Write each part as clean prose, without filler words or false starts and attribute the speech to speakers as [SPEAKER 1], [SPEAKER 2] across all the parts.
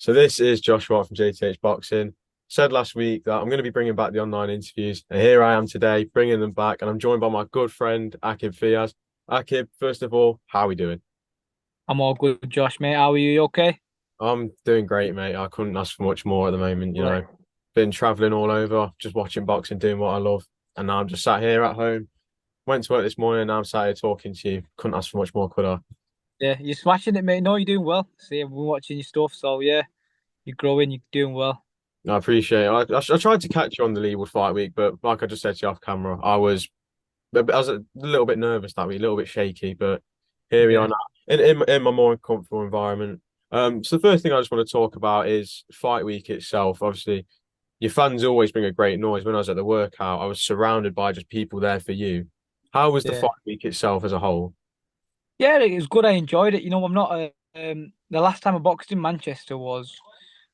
[SPEAKER 1] So this is Joshua from JTH Boxing. Said last week that I'm going to be bringing back the online interviews, and here I am today bringing them back, and I'm joined by my good friend Aqib Fiaz. Aqib, first of all, how are we doing?
[SPEAKER 2] I'm all good, Josh, mate. How are you? You okay?
[SPEAKER 1] I'm doing great, mate. I couldn't ask for much more at the moment.
[SPEAKER 2] Right.
[SPEAKER 1] Been traveling all over, just watching boxing, doing what I love, and now I'm just sat here at home. Went to work this morning, and now I'm sat here talking to you. Couldn't ask for much more, could I?
[SPEAKER 2] Yeah, you're smashing it, mate. No, you're doing well. See, I've been watching your stuff, so yeah, you're growing, you're doing well.
[SPEAKER 1] I appreciate it. I tried to catch you on the Leeward Fight Week, but like I just said to you off camera, I was a little bit nervous that week, a little bit shaky, but here we are
[SPEAKER 2] Yeah,
[SPEAKER 1] now in my more comfortable environment. So the first thing I just want to talk about is fight week itself. Obviously, your fans always bring a great noise. When I was at the workout, I was surrounded by just people there for you. How was the
[SPEAKER 2] yeah,
[SPEAKER 1] fight week itself as a whole?
[SPEAKER 2] yeah. It was good. I enjoyed it. I'm not. The last time I boxed in Manchester was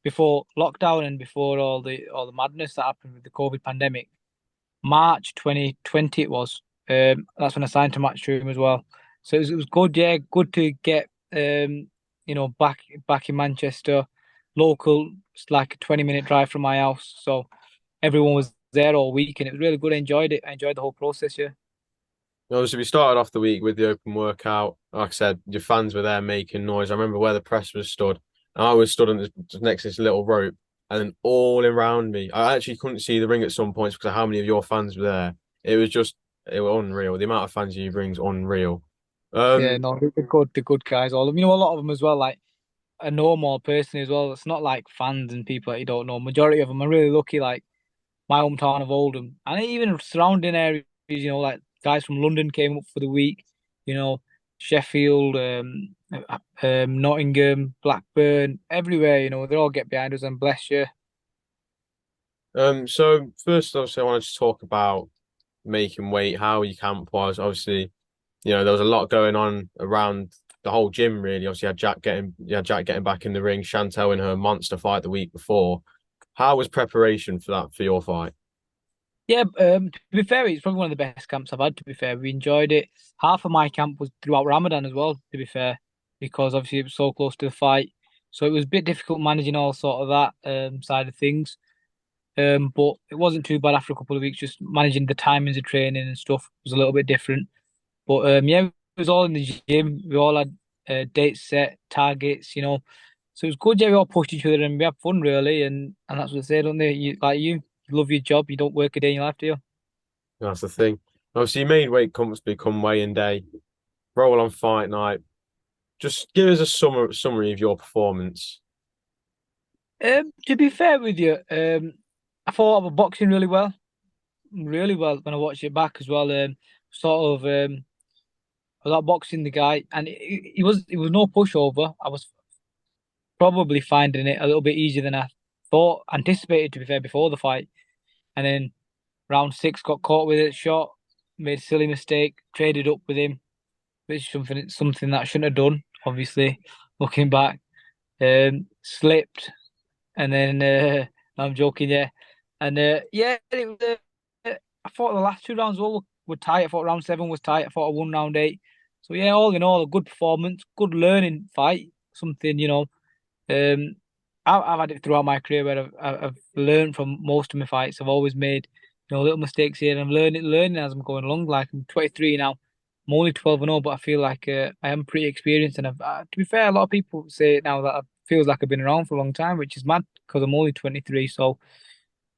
[SPEAKER 2] before lockdown and before all the madness that happened with the COVID pandemic. March 2020 it was. That's when I signed to Matchroom as well. So it was good. Yeah, good to get back in Manchester, local. It's like a 20-minute drive from my house. So everyone was there all week, and it was really good. I enjoyed it. I enjoyed the whole process. Yeah,
[SPEAKER 1] Obviously, we started off the week with the open workout. Like I said, your fans were there making noise. I remember where the press was stood. And I was stood on next to this little rope, and then all around me, I actually couldn't see the ring at some points because of how many of your fans were there. It was unreal. The amount of fans you bring's unreal.
[SPEAKER 2] yeah.
[SPEAKER 1] Um,
[SPEAKER 2] No, they're good. The good guys. All of them. A lot of them as well. Like I know them all personally as well. It's not like fans and people that you don't know. Majority of them are really lucky. Like my hometown of Oldham, and even surrounding areas. Like guys from London came up for the week. You know, Sheffield, Nottingham, Blackburn, everywhere. They all get behind us, and bless you.
[SPEAKER 1] so first, obviously, I wanted to talk about making weight, how your camp was. Obviously, there was a lot going on around the whole gym, really. Obviously, you had Jack getting back in the ring, Chantelle in her monster fight the week before. How was preparation for that for your fight?
[SPEAKER 2] Yeah, to be fair, it's probably one of the best camps I've had. To be fair, we enjoyed it. Half of my camp was throughout Ramadan as well. To be fair, because obviously it was so close to the fight, so it was a bit difficult managing all sort of that side of things. But it wasn't too bad after a couple of weeks. Just managing the timings of training and stuff was a little bit different. But yeah, it was all in the gym. We all had dates set, targets. So it was good. Yeah, we all pushed each other and we had fun really. And that's what they say, don't they? You love your job. You don't work a day in your life, do you?
[SPEAKER 1] That's the thing. Obviously, you made weight comfortably come weigh-in day. Roll on fight night. Just give us a summary of your performance.
[SPEAKER 2] To be fair with you, I thought I was boxing really well when I watched it back as well. Sort of, I was outboxing the guy, and it was no pushover. I was probably finding it a little bit easier than I thought, anticipated to be fair before the fight. And then round six got caught with it, shot, made a silly mistake, traded up with him, which is something that I shouldn't have done, obviously, looking back. Slipped, and then no, I'm joking, yeah. And yeah, I thought the last two rounds were tight. I thought round seven was tight. I thought I won round eight. So yeah, all in all, a good performance, good learning fight. Something, um, I've had it throughout my career where I've learned from most of my fights. I've always made little mistakes here, and I'm learning as I'm going along. Like I'm 23 now. I'm only 12 and all, but I feel like I am pretty experienced. And to be fair, a lot of people say now that it feels like I've been around for a long time, which is mad because I'm only 23. So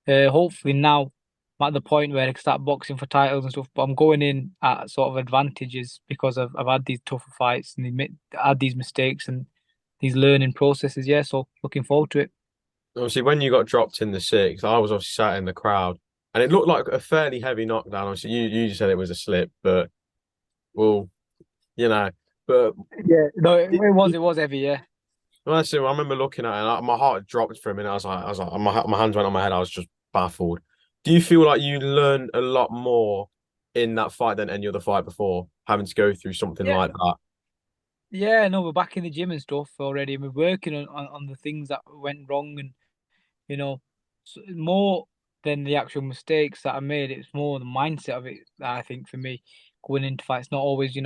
[SPEAKER 2] hopefully now I'm at the point where I can start boxing for titles and stuff. But I'm going in at sort of advantages because I've had these tougher fights and had these mistakes and these learning processes. Yeah, so looking forward to it.
[SPEAKER 1] Obviously, when you got dropped in the sixth, I was obviously sat in the crowd, and it looked like a fairly heavy knockdown. Obviously, you just said it was a slip, but well, you know, but
[SPEAKER 2] Yeah, no, it,
[SPEAKER 1] it,
[SPEAKER 2] it was it was heavy. Yeah.
[SPEAKER 1] well, that's it. I remember looking at it, and my heart dropped for a minute. My hands went on my head. I was just baffled. Do you feel like you learned a lot more in that fight than any other fight before, having to go through something
[SPEAKER 2] Yeah,
[SPEAKER 1] like that?
[SPEAKER 2] yeah, no, we're back in the gym and stuff already. We're working on the things that went wrong, and you know, more than the actual mistakes that I made. It's more the mindset of it. I think for me, going into fights, not always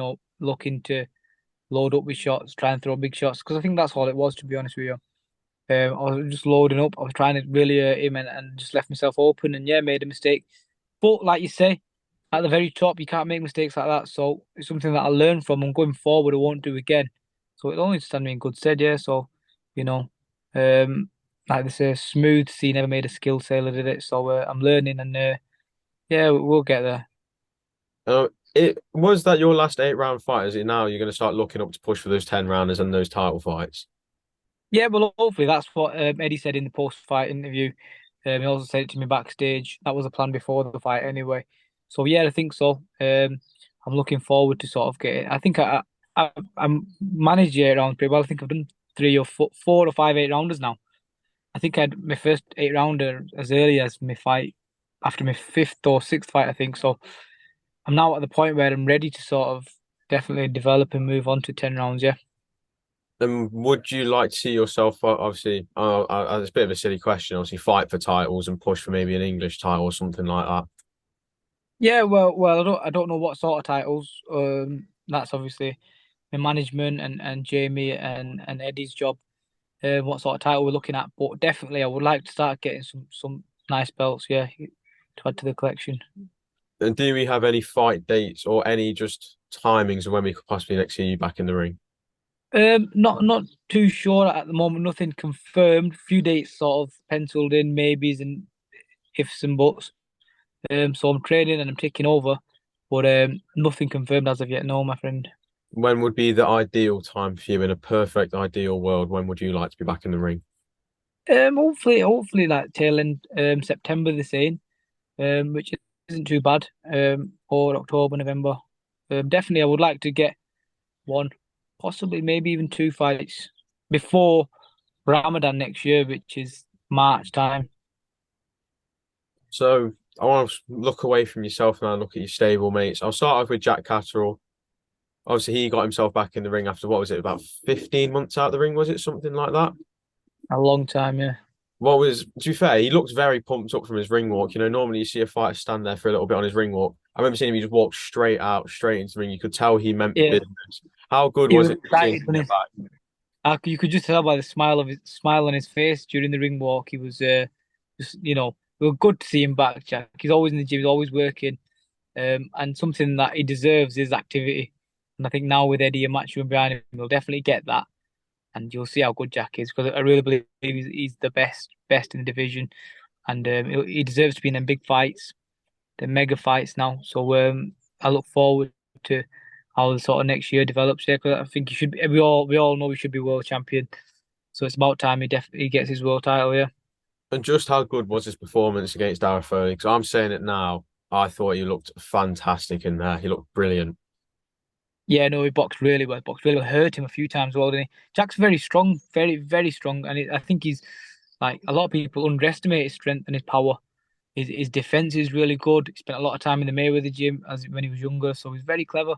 [SPEAKER 2] looking to load up with shots, try and throw big shots, because I think that's all it was, to be honest with you. I was just loading up. I was trying to really hurt him and just left myself open and yeah, made a mistake. But like you say, at the very top, you can't make mistakes like that. So it's something that I learned from and going forward, I won't do again. So it'll only stand me in good stead, yeah. So, you know, um, like they say, smooth sea never made a skilled sailor, did it? So I'm learning and yeah, we'll get there.
[SPEAKER 1] It was that your last 8 round fight. Is it now you're going to start looking up to push for those 10 rounders and those title fights?
[SPEAKER 2] Yeah, well, hopefully that's what Eddie said in the post-fight interview. He also said it to me backstage. That was a plan before the fight anyway. So yeah, I think so. I'm looking forward to sort of getting. I think I'm managed 8 rounds pretty well. I think I've done 4 or 5 8 rounders now. I think I had my first 8 rounder as early as my fight after my fifth or sixth fight. I think so. I'm now at the point where I'm ready to sort of definitely develop and move on to 10 rounds. Yeah.
[SPEAKER 1] And would you like to see yourself, obviously, it's a bit of a silly question, obviously, fight for titles and push for maybe an English title or something like that?
[SPEAKER 2] Yeah, well, I don't know what sort of titles. That's obviously my management and Jamie and Eddie's job. What sort of title we're looking at, but definitely I would like to start getting some nice belts. Yeah, to add to the collection.
[SPEAKER 1] And do we have any fight dates or any just timings of when we could possibly next see you back in the ring?
[SPEAKER 2] Not too sure at the moment. Nothing confirmed. Few dates sort of penciled in, maybes and ifs and buts. So I'm training and I'm taking over, but nothing confirmed as of yet. No, my friend.
[SPEAKER 1] When would be the ideal time for you in a perfect ideal world? When would you like to be back in the ring?
[SPEAKER 2] Hopefully, like tail end September they're saying, which isn't too bad. Or October, November. Definitely, I would like to get one, possibly maybe even two fights before Ramadan next year, which is March time.
[SPEAKER 1] So I want to look away from yourself now and look at your stable mates. I'll start off with Jack Catterall. Obviously, he got himself back in the ring after what was it, about 15 months out of the ring, was it something like that?
[SPEAKER 2] A long time, yeah.
[SPEAKER 1] What was, to be fair, he looked very pumped up from his ring walk. Normally you see a fighter stand there for a little bit on his ring walk. I remember seeing him, he just walked straight out, straight into the ring. You could tell he meant
[SPEAKER 2] Yeah,
[SPEAKER 1] business. How good
[SPEAKER 2] he
[SPEAKER 1] was
[SPEAKER 2] was
[SPEAKER 1] it seeing
[SPEAKER 2] excited
[SPEAKER 1] him
[SPEAKER 2] when
[SPEAKER 1] get back?
[SPEAKER 2] you could just tell by the smile on his face during the ring walk. He was just it was good to see him back, Jack. He's always in the gym, he's always working. And something that he deserves is activity. And I think now with Eddie and Matchroom behind him, he'll definitely get that. And you'll see how good Jack is because I really believe he's the best in the division. And he deserves to be in them big fights, the mega fights now. So I look forward to how the sort of next year develops there because I think he should be, we all know he should be world champion. So it's about time he definitely gets his world title, yeah.
[SPEAKER 1] And just how good was his performance against Lara? Because I'm saying it now. I thought he looked fantastic in there. He looked brilliant.
[SPEAKER 2] Yeah, no, he boxed really well. Boxed really well. Hurt him a few times, well, didn't he? Jack's very strong, very strong, and I think he's like a lot of people underestimate his strength and his power. His defense is really good. He spent a lot of time in the Mayweather gym as when he was younger, so he's very clever,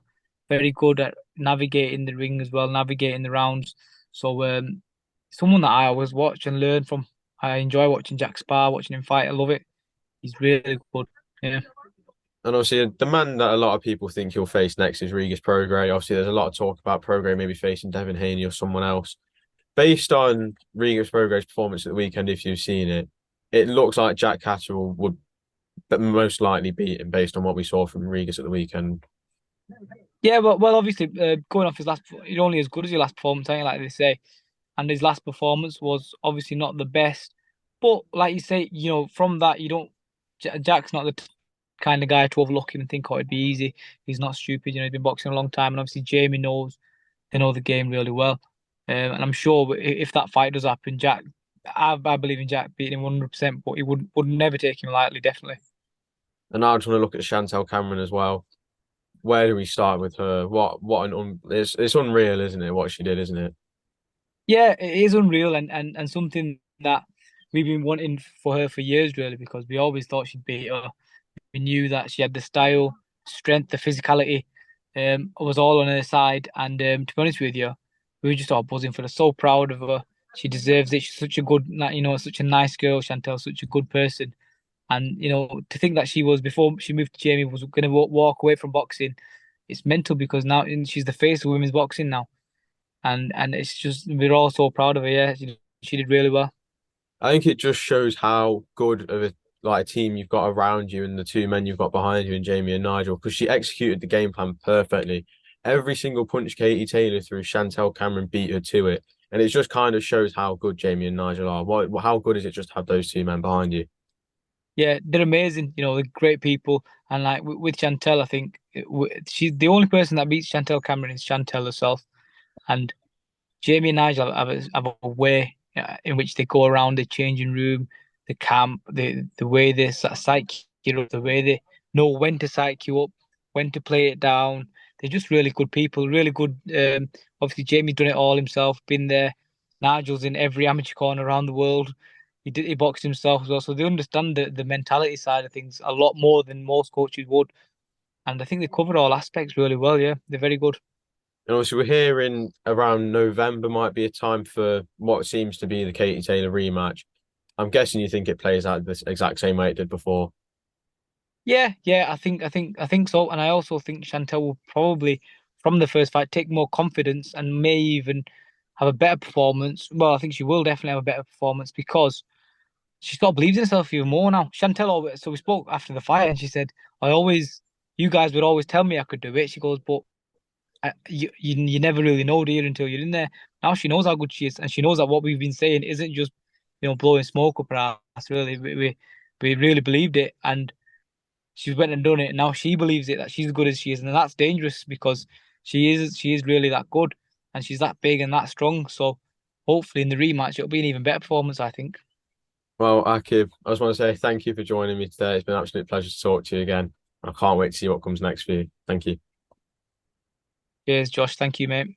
[SPEAKER 2] very good at navigating the ring as well, navigating the rounds. So someone that I always watch and learn from. I enjoy watching Jack spar, watching him fight. I love it. He's really good. Yeah.
[SPEAKER 1] And obviously, the man that a lot of people think he'll face next is Regis Prograis. Obviously, there's a lot of talk about Prograis maybe facing Devin Haney or someone else. Based on Regis Prograis' performance at the weekend, if you've seen it, it looks like Jack Catterall would most likely beat him based on what we saw from Regis at the weekend.
[SPEAKER 2] Yeah, well, obviously, going off his last, you're only as good as your last performance, ain't it, like they say. And his last performance was obviously not the best. But like you say, from that, you don't. Jack's not the kind of guy to overlook him and think, oh, it'd be easy. He's not stupid. He's been boxing a long time, and obviously Jamie knows they know the game really well. And I'm sure if that fight does happen, Jack, I believe in Jack beating him 100%. But he would never take him lightly, definitely.
[SPEAKER 1] And I just want to look at Chantelle Cameron as well. Where do we start with her? What an it's unreal, isn't it? What she did, isn't it?
[SPEAKER 2] Yeah, it is unreal and something that we've been wanting for her for years, really, because we always thought she'd beat her. We knew that she had the style, strength, the physicality, was all on her side. And to be honest with you, we were just all buzzing for her. So proud of her. She deserves it. She's such a good, such a nice girl, Chantel, such a good person. And to think that she was before she moved to Jamie was going to walk away from boxing, it's mental because she's the face of women's boxing now, and it's just we're all so proud of her. Yeah, she did really well.
[SPEAKER 1] I think it just shows how good of a team you've got around you and the two men you've got behind you in Jamie and Nigel because she executed the game plan perfectly. Every single punch Katie Taylor threw, Chantelle Cameron beat her to it. And it just kind of shows how good Jamie and Nigel are. How good is it just to have those two men behind you?
[SPEAKER 2] Yeah, they're amazing. They're great people. And like with Chantelle, I think she's the only person that beats Chantelle Cameron is Chantelle herself. And Jamie and Nigel have a way in which they go around the changing room, the camp, the way they psych you up, the way they know when to psych you up, when to play it down. They're just really good people, really good. Obviously, Jamie's done it all himself, been there. Nigel's in every amateur corner around the world. He boxed himself as well, so they understand the mentality side of things a lot more than most coaches would. And I think they cover all aspects really well. Yeah, they're very good.
[SPEAKER 1] And also, we're hearing around November might be a time for what seems to be the Katie Taylor rematch. I'm guessing you think it plays out the exact same way it did before.
[SPEAKER 2] Yeah, I think so. And I also think Chantelle will probably, from the first fight, take more confidence and may even have a better performance. Well, I think she will definitely have a better performance because she's got believes in herself even more now. Chantelle always, so we spoke after the fight and she said, you guys would always tell me I could do it. She goes, but you never really know, do you, until you're in there. Now she knows how good she is, and she knows that what we've been saying isn't just, blowing smoke up her ass, really. We really believed it, and she's went and done it. Now she believes it that she's as good as she is, and that's dangerous because she is really that good, and she's that big and that strong. So hopefully in the rematch it'll be an even better performance, I think.
[SPEAKER 1] Well, Akib, I just want to say thank you for joining me today. It's been an absolute pleasure to talk to you again. I can't wait to see what comes next for you. Thank you.
[SPEAKER 2] Cheers, Josh. Thank you, mate.